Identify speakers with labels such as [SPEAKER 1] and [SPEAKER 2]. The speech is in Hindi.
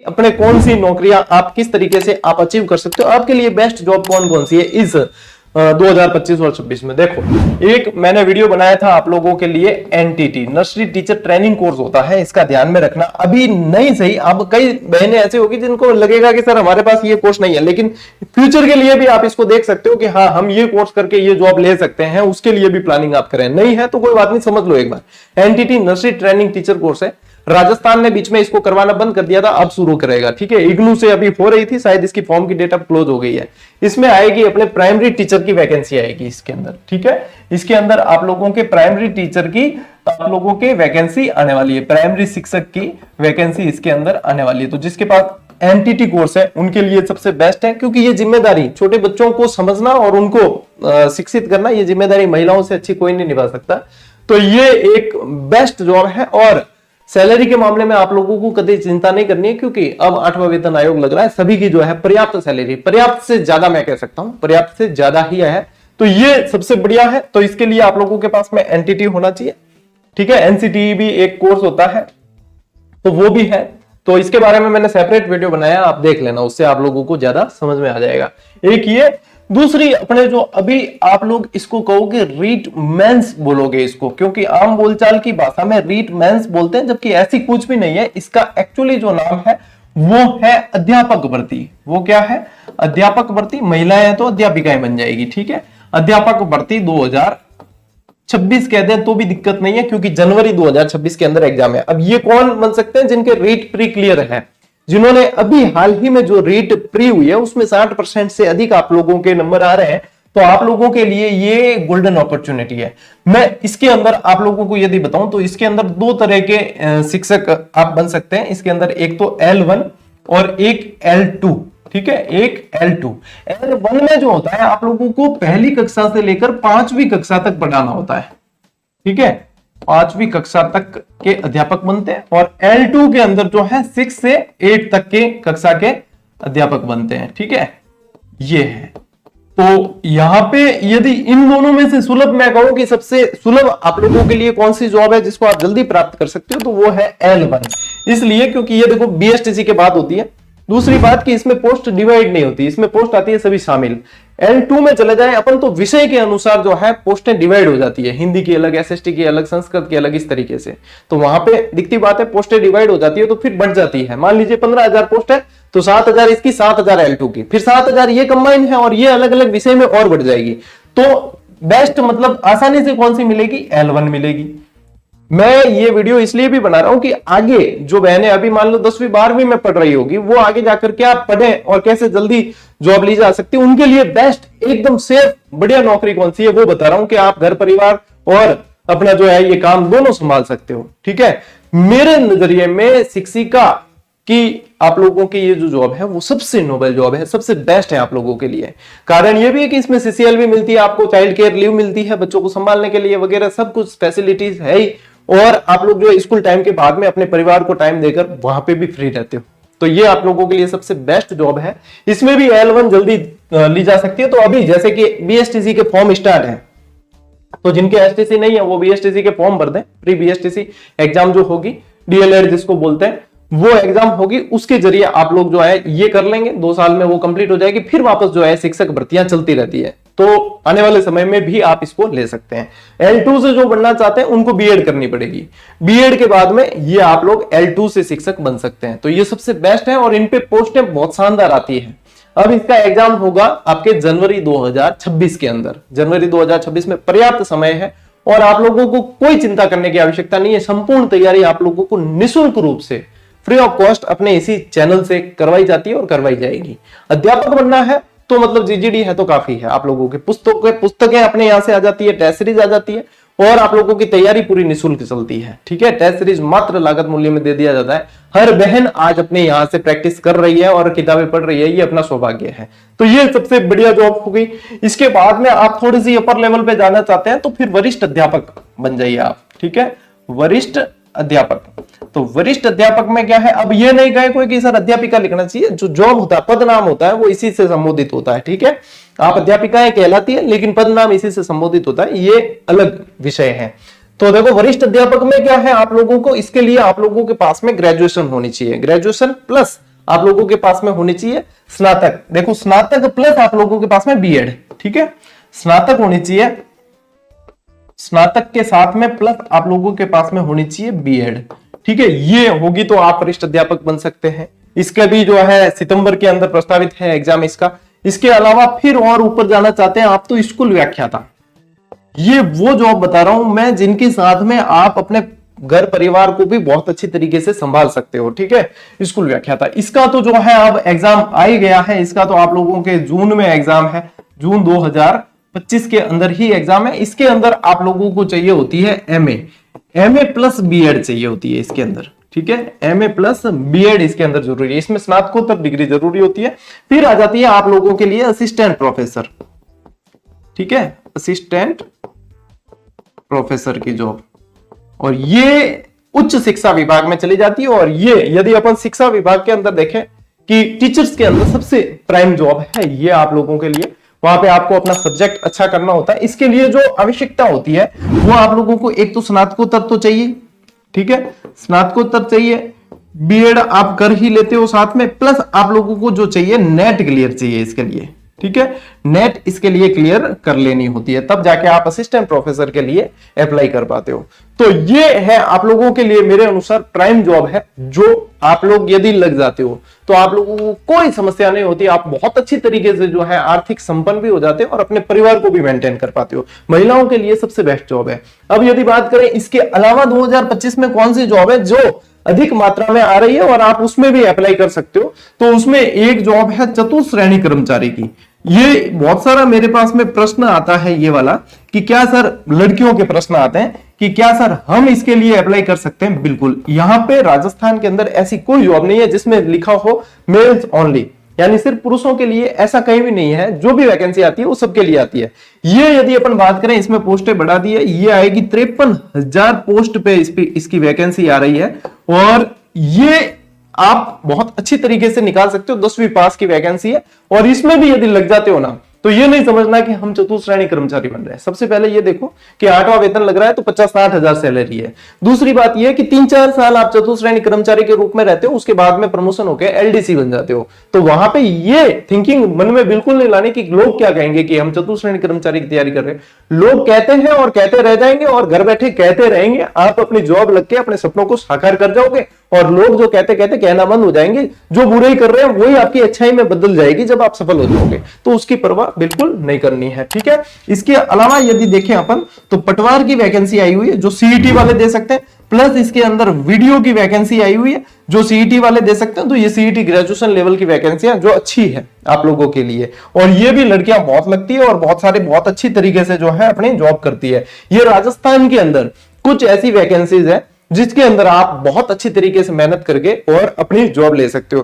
[SPEAKER 1] अपने कौन सी नौकरियां आप किस तरीके से आप अचीव कर सकते हो, आपके लिए बेस्ट जॉब कौन कौन सी है इस 2025 और 26 में। देखो, एक मैंने वीडियो बनाया था आप लोगों के लिए, NTT nursery teacher training course होता है, इसका ध्यान में रखना। अभी नहीं सही, अब कई बहनें ऐसे होगी जिनको लगेगा कि सर हमारे पास ये कोर्स नहीं है, लेकिन फ्यूचर के लिए भी आप इसको देख सकते हो कि हाँ हम ये कोर्स करके ये जॉब ले सकते हैं, उसके लिए भी प्लानिंग आप करें। नहीं है तो कोई बात नहीं, समझ लो एक बार। NTT nursery training teacher course है, राजस्थान ने बीच में इसको करवाना बंद कर दिया था, अब शुरू करेगा। ठीक है, इग्नू से अभी हो रही थी, शायद इसकी फॉर्म की डेट अब क्लोज हो गई है। इसमें आएगी अपने प्राइमरी टीचर की वैकेंसी आएगी इसके अंदर। ठीक है, इसके अंदर आप लोगों के प्राइमरी टीचर की आप लोगों के वैकेंसी आने वाली है, प्राइमरी शिक्षक की वैकेंसी इसके अंदर आने वाली है। तो जिसके पास एनटीटी कोर्स है उनके लिए सबसे बेस्ट है, क्योंकि ये जिम्मेदारी छोटे बच्चों को समझना और उनको शिक्षित करना, ये जिम्मेदारी महिलाओं से अच्छी कोई नहीं निभा सकता। तो ये एक बेस्ट जॉब है। और सैलरी के मामले में आप लोगों को कभी चिंता नहीं करनी है, क्योंकि अब 8वां वेतन आयोग लग रहा है, सभी की जो है पर्याप्त सैलरी, पर्याप्त से ज्यादा मैं कह सकता हूं, पर्याप्त से ज्यादा ही है। तो ये सबसे बढ़िया है। तो इसके लिए आप लोगों के पास में एनटीटी होना चाहिए। ठीक है, एनसीटी भी एक कोर्स होता है, तो वो भी है। तो इसके बारे में मैंने सेपरेट वीडियो बनाया, आप देख लेना, उससे आप लोगों को ज्यादा समझ में आ जाएगा। एक ये, दूसरी अपने जो अभी आप लोग इसको कहोगे रीट मेंस बोलोगे इसको, क्योंकि आम बोलचाल की भाषा में रीट मेंस बोलते हैं, जबकि ऐसी कुछ भी नहीं है। इसका एक्चुअली जो नाम है वो है अध्यापक भर्ती। वो क्या है? अध्यापक भर्ती। महिलाएं हैं तो अध्यापिकाएं बन जाएगी। ठीक है, अध्यापक भर्ती 2026 कह दें तो भी दिक्कत नहीं है, क्योंकि जनवरी 2026 के अंदर एग्जाम है। अब ये कौन बन सकते हैं? जिनके रीट प्री क्लियर है, जिन्होंने अभी हाल ही में जो रीट प्री हुई है उसमें 60% से अधिक आप लोगों के नंबर आ रहे हैं। तो आप लोगों के लिए ये गोल्डन अपॉर्चुनिटी है। मैं इसके अंदर आप लोगों को यदि बताऊं तो इसके अंदर दो तरह के शिक्षक आप बन सकते हैं। इसके अंदर एक तो L1 और एक L2। ठीक है, एक L2। L1 में जो होता है आप लोगों को पहली कक्षा से लेकर 5वीं कक्षा तक पढ़ाना होता है। ठीक है, 5वीं कक्षा तक के अध्यापक बनते हैं। और L2 के अंदर जो है 6 से 8 तक के कक्षा के अध्यापक बनते हैं। ठीक है, ये है। तो यहां पे यदि इन दोनों में से सुलभ मैं कहूं कि सबसे सुलभ आप लोगों के लिए कौन सी जॉब है जिसको आप जल्दी प्राप्त कर सकते हो, तो वो है L1। इसलिए क्योंकि ये देखो BSTC के बाद होती है। दूसरी बात कि इसमें पोस्ट डिवाइड नहीं होती, इसमें पोस्ट आती है सभी शामिल। L2 में चले जाए अपन तो विषय के अनुसार जो है पोस्टें डिवाइड हो जाती है, हिंदी की अलग, SST की अलग, संस्कृत की अलग, इस तरीके से। तो वहां पे दिखती बात है, पोस्टें डिवाइड हो जाती है तो फिर बढ़ जाती है। मान लीजिए 15,000 पोस्ट है तो 7,000 इसकी, 7,000 L2 की, फिर 7,000 ये कंबाइन है और ये अलग अलग विषय में और बढ़ जाएगी। तो बेस्ट मतलब आसानी से कौन सी मिलेगी? L1 मिलेगी। मैं ये वीडियो इसलिए भी बना रहा हूं कि आगे जो बहनें अभी मान लो 10वीं 12वीं में पढ़ रही होगी, वो आगे जाकर क्या पढ़ें और कैसे जल्दी जॉब ली जा सकती है, उनके लिए बेस्ट एकदम सेफ बढ़िया नौकरी कौन सी है वो बता रहा हूं कि आप घर परिवार और अपना जो है ये काम दोनों संभाल सकते हो। ठीक है, मेरे नजरिए में शिक्षिका की आप लोगों की ये जो जॉब है वो सबसे नोबल जॉब है, सबसे बेस्ट है आप लोगों के लिए। कारण ये भी है कि इसमें CCL भी मिलती है, आपको चाइल्ड केयर लीव मिलती है बच्चों को संभालने के लिए वगैरह, सब कुछ फैसिलिटीज है ही। और आप लोग जो स्कूल टाइम के बाद में अपने परिवार को टाइम देकर वहां पे भी फ्री रहते हो। तो ये आप लोगों के लिए सबसे बेस्ट जॉब है। इसमें भी L1 जल्दी ली जा सकती है। तो अभी जैसे कि BSTC के फॉर्म स्टार्ट है, तो जिनके STC नहीं है वो BSTC के फॉर्म भर दें। प्री BSTC एग्जाम जो होगी, DLED जिसको बोलते हैं, वो एग्जाम होगी, उसके जरिए आप लोग जो है ये कर लेंगे। 2 साल में वो कंप्लीट हो जाएगी। फिर वापस जो है शिक्षक भर्तियां चलती रहती है। तो आने वाले समय में भी आप इसको ले सकते हैं। L2 से जो बनना चाहते हैं उनको B.Ed करनी पड़ेगी। B.Ed के बाद में ये आप लोग L2 से शिक्षक बन सकते हैं। तो ये सबसे बेस्ट है और इन पे पोस्टें बहुत शानदार आती है। अब इसका एग्जाम होगा आपके जनवरी 2026 के अंदर। जनवरी 2026 में पर्याप्त समय है और आप लोगों को कोई चिंता करने की आवश्यकता नहीं है। संपूर्ण तैयारी आप लोगों को निःशुल्क रूप से फ्री ऑफ कॉस्ट अपने इसी चैनल से करवाई जाती है और करवाई जाएगी। अध्यापक बनना है तो मतलब GGD है तो काफी है। आप लोगों के पुस्तकें अपने यहां से आ जाती है, टेस्ट सीरीज आ जाती है और आप लोगों की तैयारी पूरी निःशुल्क चलती है। ठीक है, टेस्ट सीरीज मात्र लागत मूल्य में दे दिया जाता है। हर बहन आज अपने यहां से प्रैक्टिस कर रही है और किताबें पढ़ रही है, ये अपना सौभाग्य है। तो ये सबसे बढ़िया जॉब हो गई। इसके बाद में आप थोड़ी सी अपर लेवल पे जाना चाहते हैं तो फिर वरिष्ठ अध्यापक बन जाइए आप। ठीक है, वरिष्ठ अध्यापक। तो वरिष्ठ अध्यापक में क्या है? अब ये नहीं कहे कोई कि सर अध्यापिका लिखना चाहिए, जो जॉब होता है, पद नाम होता है, वो इसी से संबोधित होता है। ठीक है, आप अध्यापिकाएं कहलाती है लेकिन पद नाम इसी से संबोधित होता है, ये अलग विषय है। तो देखो वरिष्ठ अध्यापक में क्या है आप लोगों को, इसके लिए आप लोगों के पास में ग्रेजुएशन होनी चाहिए। ग्रेजुएशन प्लस आप लोगों के पास में होनी चाहिए स्नातक। देखो स्नातक प्लस आप लोगों के पास में बीएड, ठीक है, स्नातक होनी चाहिए, स्नातक के साथ में प्लस आप लोगों के पास में होनी चाहिए बीएड, ठीक है। ये होगी तो आप वरिष्ठ अध्यापक बन सकते हैं। इसका भी जो है सितंबर के अंदर प्रस्तावित है एग्जाम इसका। इसके अलावा फिर और ऊपर जाना चाहते हैं आप तो स्कूल व्याख्याता, ये वो जॉब बता रहा हूं मैं जिनके साथ में आप अपने घर परिवार को भी बहुत अच्छी तरीके से संभाल सकते हो, ठीक है। स्कूल व्याख्याता इसका तो जो है अब एग्जाम आ ही गया है, इसका तो आप लोगों के जून में एग्जाम है, जून 2025 के अंदर ही एग्जाम है। इसके अंदर आप लोगों को चाहिए होती है एमए प्लस बीएड चाहिए होती है इसके अंदर, ठीक है। एमए प्लस बीएड इसके अंदर जरूरी है, इसमें स्नातकोत्तर डिग्री जरूरी होती है। फिर आ जाती है आप लोगों के लिए असिस्टेंट प्रोफेसर, ठीक है, असिस्टेंट प्रोफेसर की जॉब, और ये उच्च शिक्षा विभाग में चली जाती है। और ये यदि अपन शिक्षा विभाग के अंदर देखें कि टीचर्स के अंदर सबसे प्राइम जॉब है ये आप लोगों के लिए। वहां पे आपको अपना सब्जेक्ट अच्छा करना होता है। इसके लिए जो आवश्यकता होती है वो आप लोगों को एक तो स्नातकोत्तर तो चाहिए, ठीक है, स्नातकोत्तर चाहिए, बीएड आप कर ही लेते हो साथ में, प्लस आप लोगों को जो चाहिए नेट क्लियर चाहिए इसके लिए, ठीक है। नेट इसके लिए क्लियर कर लेनी होती है, तब जाके आप असिस्टेंट प्रोफेसर के लिए अप्लाई कर पाते हो। तो ये है आप लोगों के लिए मेरे अनुसार प्राइम जॉब है, जो आप लोग यदि लग जाते हो तो आप लोगों को कोई समस्या नहीं होती। आप बहुत अच्छी तरीके से जो है आर्थिक संपन्न भी हो जाते हो और अपने परिवार को भी मेंटेन कर पाते हो। महिलाओं के लिए सबसे बेस्ट जॉब है। अब यदि बात करें इसके अलावा 2025 में कौन सी जॉब है जो अधिक मात्रा में आ रही है और आप उसमें भी अप्लाई कर सकते हो, तो उसमें एक जॉब है चतुश्रेणी कर्मचारी की। ये बहुत सारा मेरे पास में प्रश्न आता है ये वाला कि क्या सर, लड़कियों के प्रश्न आते हैं कि क्या सर हम इसके लिए अप्लाई कर सकते हैं। बिल्कुल, यहां पे राजस्थान के अंदर ऐसी कोई जॉब नहीं है जिसमें लिखा हो मेल्स ओनली, यानी सिर्फ पुरुषों के लिए, ऐसा कहीं भी नहीं है। जो भी वैकेंसी आती है वो सबके लिए आती है। ये यदि अपन बात करें, इसमें पोस्टें बढ़ा दी है, ये आएगी 53,000 पोस्ट पे इसकी वैकेंसी आ रही है। और ये आप बहुत अच्छी तरीके से निकाल सकते हो, 10वीं पास की वैकेंसी है। और इसमें भी यदि लग जाते हो ना तो ये नहीं समझना कि हम चतुश्रेणी कर्मचारी बन रहे हैं। सबसे पहले ये देखो कि 8वां वेतन लग रहा है तो 50-60 हजार सैलरी है। दूसरी बात ये कि 3-4 साल आप चतुश्रेणी कर्मचारी के रूप में रहते हो, उसके बाद में प्रमोशन होकर एलडीसी बन जाते हो। तो वहां पे ये थिंकिंग मन में बिल्कुल नहीं लाने कि लोग क्या कहेंगे कि हम चतुश्रेणी कर्मचारी की तैयारी कर रहे हैं। लोग कहते हैं और कहते रह जाएंगे और घर बैठे कहते रहेंगे। आप अपनी जॉब लग के अपने सपनों को साकार कर जाओगे और लोग जो कहते कहते कहना बंद हो जाएंगे। जो बुरे ही कर रहे हैं वही आपकी अच्छाई में बदल जाएगी जब आप सफल हो जाओगे। तो उसकी परवाह बिल्कुल नहीं करनी है, ठीक है। इसके अलावा यदि देखें अपन तो पटवार की वैकेंसी आई हुई है जो सीईटी वाले दे सकते हैं, प्लस इसके अंदर वीडियो की वैकेंसी आई हुई है जो सीईटी वाले दे सकते हैं। तो ये सीईटी ग्रेजुएशन लेवल की वैकेंसी है जो अच्छी है आप लोगों के लिए। और ये भी लड़कियां बहुत लगती है और बहुत सारे बहुत अच्छी तरीके से जो है अपनी जॉब करती है। ये राजस्थान के अंदर कुछ ऐसी वैकेंसीज है जिसके अंदर आप बहुत अच्छी तरीके से मेहनत करके और अपनी जॉब ले सकते हो।